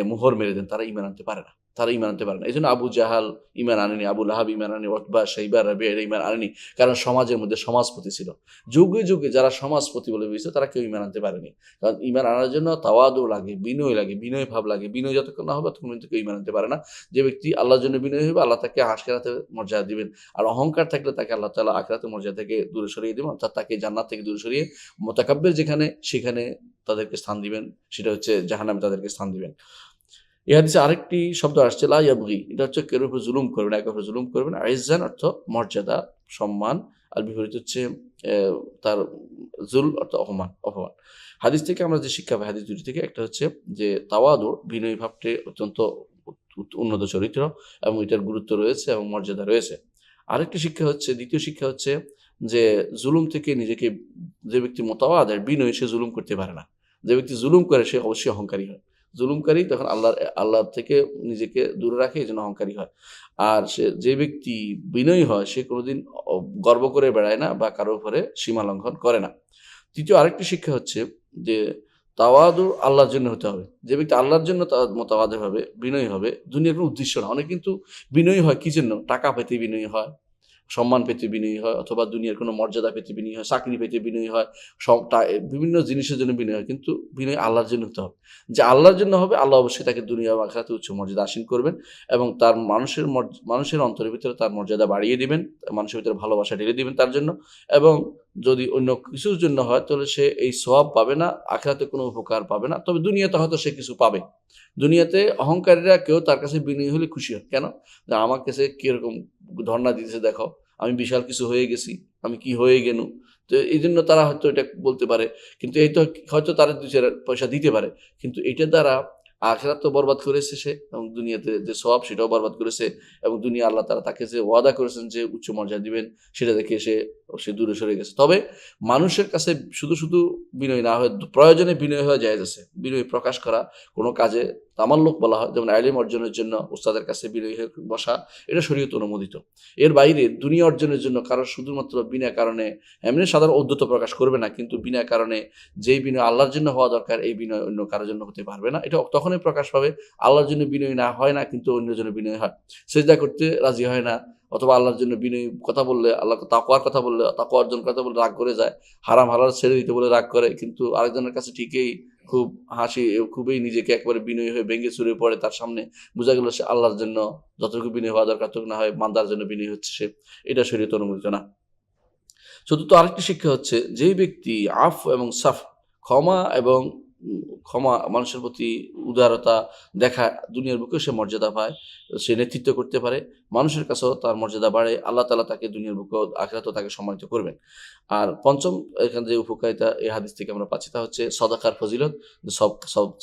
মোহর মেরে দেন, তারা ঈমান আনতে পারে না। তারা ঈমান আনতে পারে না। এজন্য আবু জাহাল ঈমান আনেনি, আবু লাহাব ঈমান আনেনি, উতবা, শাইবা, রাবিয়া এরা ঈমান আনেনি। কারণ সমাজের মধ্যে সমাজপতি ছিল। যুগে যুগে যারা সমাজপতি বলে বিবেচিত তারা কেউ ঈমান আনতে পারেনি। কারণ ঈমান আনার জন্য তাওয়াদু লাগে, বিনয় লাগে, বিনয় ভাব লাগে। বিনয় যতক্ষণ না হবে ততক্ষণ কিন্তু কেউ ঈমান আনতে পারে না। যে ব্যক্তি আল্লাহর জন্য বিনয় হবে, আল্লাহ তাকে আখিরাতে মর্যাদা দিবেন। আর অহংকার থাকলে তাকে আল্লাহ তাআলা আখিরাতে মর্যাদা থেকে দূরে সরিয়ে দিবেন, অর্থাৎ তাকে জান্নাত থেকে দূরে সরিয়ে মুতাকাব্বির যেখানে সেখানে তাদেরকে স্থান দিবেন, সেটা হচ্ছে জাহান্নামে তাদেরকে স্থান দিবেন। এই হাদিসে আরেকটি শব্দ আসছে, লা ইয়াবগি, এটা হচ্ছে কেউ উপর জুলুম করবে না, একের উপর জুলুম করবে না। ইজ্জান অর্থ মর্যাদা, সম্মান, আর বিপরীত হচ্ছে তার জুল অর্থ অপমান। হাদিস থেকে আমরা যে শিক্ষা পাই, হাদিস দুটি থেকে, একটা হচ্ছে যে তাওয়াদু, বিনয়ী ভাবটি অত্যন্ত উন্নত চরিত্র এবং এটার গুরুত্ব রয়েছে এবং মর্যাদা রয়েছে। আরেকটি শিক্ষা হচ্ছে, দ্বিতীয় শিক্ষা হচ্ছে যে জুলুম থেকে নিজেকে, যে ব্যক্তি মুতাওয়াদি বিনয়ী সে জুলুম করতে পারে না। যে ব্যক্তি জুলুম করে সে অবশ্যই অহংকারী হয়। জুলুমকারী তখন আল্লাহ থেকে নিজেকে দূরে রাখে, এই জন্য অহংকারী হয়। আর যে ব্যক্তি বিনয়ী হয় সে কোনোদিন গর্ব করে বেড়ায় না বা কারো উপরে সীমা লঙ্ঘন করে না। তৃতীয় আরেকটি শিক্ষা হচ্ছে যে তাওয়াদু আল্লাহর জন্য হতে হবে। যে ব্যক্তি আল্লাহর জন্য মোতাওয়াদি হবে, বিনয়ী হবে, দুনিয়ার কোনো উদ্দেশ্য না। অনেক কিন্তু বিনয়ী হয় কি জন্য? টাকা পেতে বিনয়ী হয়, সম্মান পেতে বিনয়ী হয়, অথবা দুনিয়ার কোনো মর্যাদা পেতে বিনয়ী হয়, চাকরি পেতে বিনয়ী হয়, বিভিন্ন জিনিসের জন্য বিনয়ী হয়। কিন্তু বিনয় আল্লাহর জন্য হতে হবে। যে আল্লাহর জন্য হবে, আল্লাহ অবশ্যই তাকে দুনিয়া এবং আখিরাতে উচ্চ মর্যাদা আসীন করবেন এবং তার মানুষের অন্তরের ভিতরে তার মর্যাদা বাড়িয়ে দিবেন, মানুষের ভিতরে ভালোবাসা ঢেলে দিবেন তার জন্য। এবং যদি অন্য কিছুর জন্য হয় তাহলে সে এই সওয়াব পাবে না, আখিরাতে কোনো উপকার পাবে না। তবে দুনিয়াতে হয়তো সে কিছু পাবে। দুনিয়াতে অহংকারীরা কেউ তার কাছে বিনয়ী হলে খুশি হয়। কেন? যে আমার কাছে কিরকম ধর্ণা দিতেছে দেখো, আমি বিশাল কিছু হয়ে গেছি, আমি কি হয়ে গেল। তো এই জন্য তারা হয়তো এটা বলতে পারে, কিন্তু এই তো হয়তো তারা 2-4 পয়সা দিতে পারে, কিন্তু এটার দ্বারা আখিরাত তো বরবাদ করেছে সে, এবং দুনিয়াতে যে সওয়াব সেটাও বরবাদ করেছে। এবং দুনিয়া আল্লাহ তাআলা তাকে যে ওয়াদা করেছেন যে উচ্চ মর্যাদা দিবেন, সেটা দেখে সে দূরে সরে গেছে। তবে মানুষের কাছে শুধু বিনয় না হয়ে প্রয়োজনে বিনয় হয়ে জায়েজ আছে। বিনয় প্রকাশ করা কোনো কাজে তামাল্লুক বলা হয়, যেমন ইলম অর্জনের জন্য উস্তাদের কাছে বিনয়ী হয়ে বসা, এটা শরীয়ত অনুমোদিত। এর বাইরে দুনিয়া অর্জনের জন্য কারো শুধুমাত্র বিনা কারণে এমনি সাধারণ ঔদ্ধত্য প্রকাশ করবে না, কিন্তু বিনা কারণে যেই বিনয় আল্লাহর জন্য হওয়া দরকার এই বিনয় অন্য কারোর জন্য হতে পারবে না। এটা তখনই প্রকাশ পাবে আল্লাহর জন্য বিনয় না হয় না, কিন্তু অন্যের জন্য বিনয় হয়। সেজদা করতে রাজি হয় না, অথবা আল্লাহর জন্য বিনয়ী কথা বললে, আল্লাহ তাকওয়ার কথা বললে, তাকওয়া অর্জন করতে বলে রাগ করে যায়, হারাম হালাল ছেড়ে দিতে বলে রাগ করে, কিন্তু আরেকজনের কাছে ঠিকই খুব হাসি, খুবই নিজেকে একবারে বিনয়ী হয়ে ভেঙে চুরে পড়ে তার সামনে, বোঝা গেল সে আল্লাহর জন্য যতটুকু বিনয়ী হওয়া দরকার ততটুকু না হয় বান্দার জন্য বিনয়ী হচ্ছে সে, এটা শরীয়তে অনুমোদিত না। চতুর্থ আরেকটি শিক্ষা হচ্ছে, যেই ব্যক্তি আফ এবং সাফ, ক্ষমা এবং ক্ষমা, মানুষের প্রতি উদারতা দেখা, দুনিয়ার বুকেও সে মর্যাদা পায়, সে নেতৃত্ব করতে পারে, মানুষের কাছেও তার মর্যাদা বাড়ে, আল্লাহ তাআলা তাকে দুনিয়ার বুকেও আখিরাতেও তাকে সম্মানিত করবেন। আর পঞ্চম এখানে যে উপকারিতা এই হাদিস থেকে আমরা পাচ্ছি তা হচ্ছে সদাকার ফজিলত।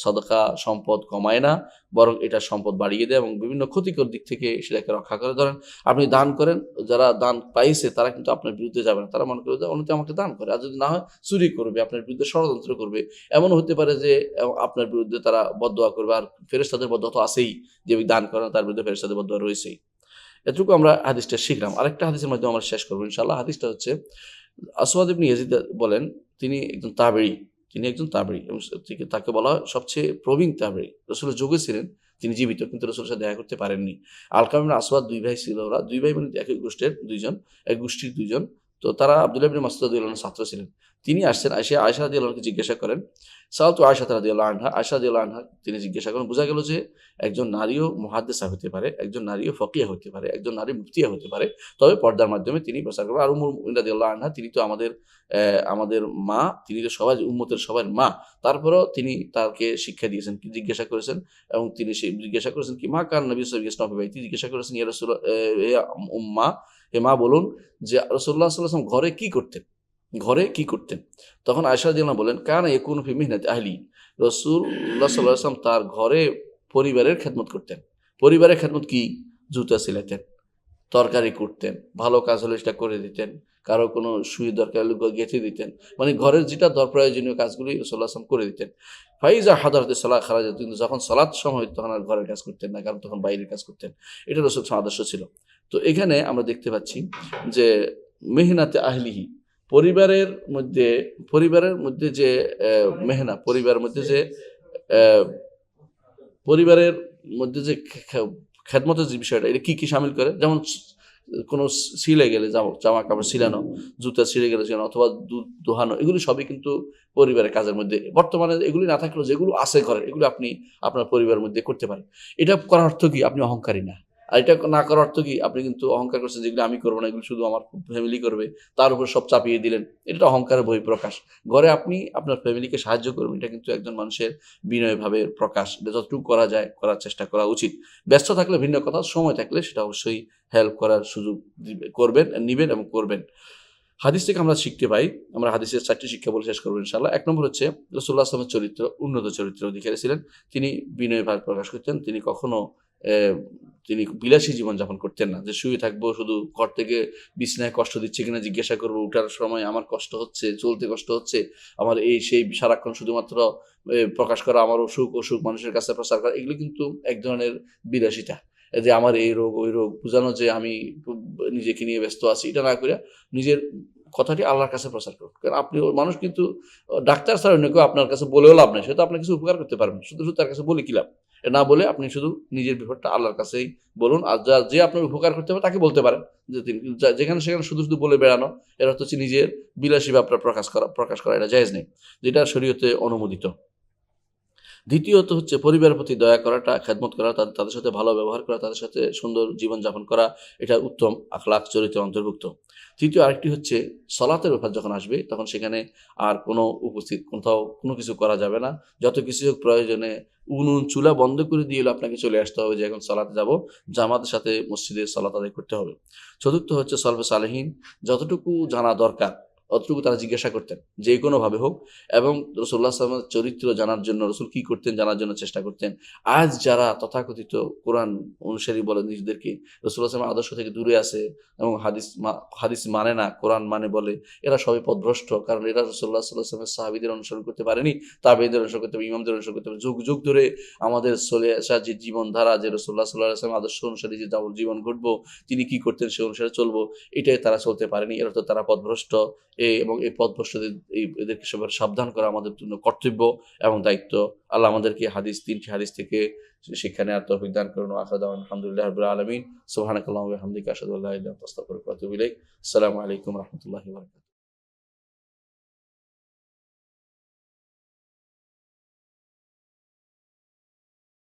সদাকা সম্পদ কমায় না, বরং এটা সম্পদ বাড়িয়ে দেয় এবং বিভিন্ন ক্ষতিকর দিক থেকে সেটাকে রক্ষা করে। ধরেন আপনি দান করেন, যারা দান পাইছে তারা কিন্তু আপনার বিরুদ্ধে যাবে না, তারা মনে করে যে উনি তো আমাকে দান করে, আর যদি না হয় চুরি করবে, আপনার বিরুদ্ধে ষড়যন্ত্র করবে। এমন হতে পারে যে আপনার বিরুদ্ধে তারা বদদোয়া করবে, আর ফেরেশতাদের বদদোয়া তো আছেই, যে দান করে না তার বিরুদ্ধে ফেরেশতাদের বদদোয়া রয়েছেই। এতটুকু আমরা হাদিসটা শিখলাম। আরেকটা হাদিসের মাধ্যমে আমরা শেষ করবো ইনশাআল্লাহ। হাদিসটা হচ্ছে, আসওয়াদ ইবনে ইয়াজিদ বলেন, তিনি একজন তাবেঈ, তিনি একজন তাবেঈ এবং তাকে বলা হয় সবচেয়ে প্রবীণ তাবেঈ। রাসূলের যুগে ছিলেন, তিনি জীবিত কিন্তু রাসূলের সাথে দেখা করতে পারেননি। আলকামা ইবনে আসওয়াদ দুই ভাই ছিল, ওরা দুই ভাই মানে একই গোষ্ঠীর দুইজন, এক গোষ্ঠীর দুইজন। তো তারা আব্দুল্লাহ ইবনে মাসউদ রাদিয়াল্লাহু আনহুর ছাত্র ছিলেন। তিনি আসছেন, এসে আয়েশা রাদিয়াল্লাহু আনহাকে জিজ্ঞাসা করেন, সাআলতু আয়েশা রাদিয়াল্লাহু আনহা, আয়েশা রাদিয়াল্লাহু আনহা তিনি জিজ্ঞাসা করেন, বোঝা গেল যে একজন নারীও মুহাদ্দিসা হতে পারে, একজন নারীও ফকিহ হতে পারে, একজন নারী মুফতিয়া হতে পারে, তবে পর্দার মাধ্যমে তিনি প্রচার করবেন। আর উম্মুল মুমিনিন রাদিয়াল্লাহু আনহা, তিনি তো আমাদের মা, তিনি তো সবাই উম্মতের সবার মা, তারপরেও তিনি তাকে শিক্ষা দিয়েছেন, জিজ্ঞাসা করেছেন, এবং তিনি জিজ্ঞাসা করেছেন কি, মা কান নবী সাল্লাল্লাহু আলাইহি ওয়াসাল্লাম, তিনি জিজ্ঞাসা করেছেন, ইয়া রাসূল, হে উম্মা, হে মা বলুন যে রাসূলুল্লাহ সাল্লাল্লাহু আলাইহি ওয়াসাল্লাম ঘরে কি করতেন, ঘরে কি করতেন? তখন আয়েশা রাদিয়াল্লাহু আনহা বলেন, কানা ইয়াকুনু ফি মিহনাতি আহলি, রাসূলুল্লাহ সাল্লাল্লাহু আলাইহি ওয়াসাল্লাম তার ঘরে পরিবারের খেদমত করতেন। পরিবারের খেদমত কি? জুতা সিলাতেন, তরকারি কুটতেন, ভালো কাজ হলে সেটা করে দিতেন, কারো কোনো সুই দরকার হলে গেঁথে দিতেন, মানে ঘরের যেটা প্রয়োজনীয় কাজগুলি রাসূলুল্লাহ সাল্লাল্লাহু আলাইহি ওয়াসাল্লাম করে দিতেন। ফাইজা হাদারাতিস সালাহ খারাজাত, কিন্তু যখন সালাত সময় হতো তখন আর ঘরের কাজ করতেন না, কারণ তখন বাইরের কাজ করতেন। এটা রাসূল আদর্শ ছিল। তো এখানে আমরা দেখতে পাচ্ছি যে মেহনাতে আহলিহি, পরিবারের মধ্যে, পরিবারের মধ্যে যে মেহনা, পরিবারের মধ্যে যে পরিবারের মধ্যে যে খেদমতের যে বিষয়টা, এটা কি কি শামিল করে? যেমন কোনো ছিলে গেলে, জামা কাপড় সিলানো, জুতা ছিঁড়ে গেলে সিলানো, অথবা দুধ দোহানো, এগুলি সবই কিন্তু পরিবারের কাজের মধ্যে। বর্তমানে এগুলি না থাকলেও যেগুলো আছে ঘরে, এগুলো আপনি আপনার পরিবারের মধ্যে করতে পারেন। এটা করার অর্থ কি? আপনি অহংকারী না। আর এটা না করার অর্থ কি? আপনি কিন্তু অহংকার করছেন, যেগুলো আমি করবো না, এগুলো শুধু আমার ফ্যামিলি করবে, তার উপর সব চাপিয়ে দিলেন। এটা অহংকারের বহিঃপ্রকাশ। ঘরে আপনি আপনার ফ্যামিলিকে সাহায্য করবেন, এটা কিন্তু একজন মানুষের বিনয় ভাবের প্রকাশ। এটা যতটুকু করা যায় করার চেষ্টা করা উচিত। ব্যস্ত থাকলে ভিন্ন কথা, সময় থাকলে সেটা অবশ্যই হেল্প করার সুযোগ করবেন, নিবেন এবং করবেন। হাদিস থেকে আমরা শিখতে পাই, আমরা হাদিসের 4টি শিক্ষা বলে শেষ করবো ইনশাআল্লাহ। 1 নম্বর হচ্ছে, রাসূলুল্লাহ সাল্লাল্লাহু আলাইহি ওয়াসাল্লামের চরিত্র উন্নত চরিত্রের অধিকারী ছিলেন। তিনি বিনয় ভাব প্রকাশ করতেন। তিনি কখনো তিনি বিলাসী জীবনযাপন করতেন না, যে শুয়ে থাকবো, শুধু ঘর থেকে বিছানায় কষ্ট দিচ্ছে কিনা জিজ্ঞাসা করবো, উঠার সময় আমার কষ্ট হচ্ছে, চলতে কষ্ট হচ্ছে, আমার এই সেই, সারাক্ষণ শুধুমাত্র প্রকাশ করা, আমার অসুখ মানুষের কাছে প্রচার করা, এগুলো কিন্তু এক ধরনের বিলাসিতা। যে আমার এই রোগ ওই রোগ বোঝানো, যে আমি নিজেকে নিয়ে ব্যস্ত আছি, এটা না করে নিজের কথাটি আল্লাহর কাছে প্রচার করুন। কারণ আপনি মানুষ কিন্তু ডাক্তার ছাড়া অন্য কেউ আপনার কাছে বলেও লাভ নাই, সে তো আপনার কিছু উপকার করতে পারবে না, শুধু তার কাছে বলে কি লাভ? না বলে আপনি শুধু নিজের বিপদটা আল্লাহর কাছেই বলুন। আর যে আপনার উপকার করতে পারে তাকে বলতে পারেন, যে তিনি যেখানে সেখানে শুধু শুধু বলে বেড়ানো, এর অর্থ হচ্ছে নিজের বিলাসী ভাবটা প্রকাশ করা, এটা জায়েজ নেই, যেটা শরীয়তে অনুমোদিত। দ্বিতীয়ত হচ্ছে পরিবারের প্রতি দয়া করাটা, খেদমত করা, তাদের সাথে ভালো ব্যবহার করা, তাদের সাথে সুন্দর জীবনযাপন করা, এটা উত্তম আখলাক চরিত্রের অন্তর্ভুক্ত। তৃতীয় আরেকটি হচ্ছে, সলাতের ব্যাপার যখন আসবে তখন সেখানে আর কোনো কোথাও কোনো কিছু করা যাবে না। যত কিছু হোক, প্রয়োজনে উনুন চুলা বন্ধ করে দিয়ে আপনাকে চলে আসতে হবে, যে এখন সলাতে যাব, জামাতের সাথে মসজিদে সলাত আদায় করতে হবে। চতুর্থ হচ্ছে সলফে সালেহীন, যতটুকু জানা দরকার অতটুকু তারা জিজ্ঞাসা করতেন, যে কোনোভাবে হোক, এবং রাসূলুল্লাহ সাল্লাল্লাহু আলাইহি ওয়াসাল্লামের চরিত্র জানার জন্য, রাসূল কি করতেন জানার জন্য চেষ্টা করতেন। আজ যারা তথাকথিত কোরআন অনুসারী বলে নিজেদেরকে, রাসূলুল্লাহ সাল্লাল্লাহু আলাইহি ওয়াসাল্লামের আদর্শ থেকে দূরে আছে এবং হাদিস মানে না, কোরআন মানে বলে, এরা সবই পথভ্রষ্ট। কারণ এরা রাসূলুল্লাহ সাল্লাল্লাহু আলাইহি ওয়াসাল্লামের সাহাবীদের অনুসরণ করতে পারেনি, তাবেঈদের অনুসরণ করতে পারে, ইমামদের অনুসরণ করতে পারে। যুগ যুগ ধরে আমাদের চলে আসা যে জীবনধারা, যে রাসূলুল্লাহ সাল্লাল্লাহু আলাইহি ওয়াসাল্লামের আদর্শ অনুসারে যে জীবন ঘটবো, তিনি কি করতেন সে অনুসারে চলবো, এটাই তারা চলতে পারেনি। এরা তো তারা পথভ্রষ্ট। এবং এই পথভ্রষ্টদের এদেরকে সবার সাবধান করা আমাদের জন্য কর্তব্য এবং দায়িত্ব। আল্লাহ আমাদেরকে 3টি হাদিস থেকে শিক্ষা নেওয়ার তৌফিক দান করুন। আখির দাওয়ানা আলহামদুলিল্লাহি রাব্বিল আলামিন। সুবহানাকাল্লাহুম্মা ওয়া বিহামদিকা আশহাদু আল্লা ইলাহা ইল্লা আনতা আস্তাগফিরুকা ওয়া আতুবু ইলাইক। আসসালামু আলাইকুম ওয়া রাহমাতুল্লাহি ওয়া বারাকাতুহু।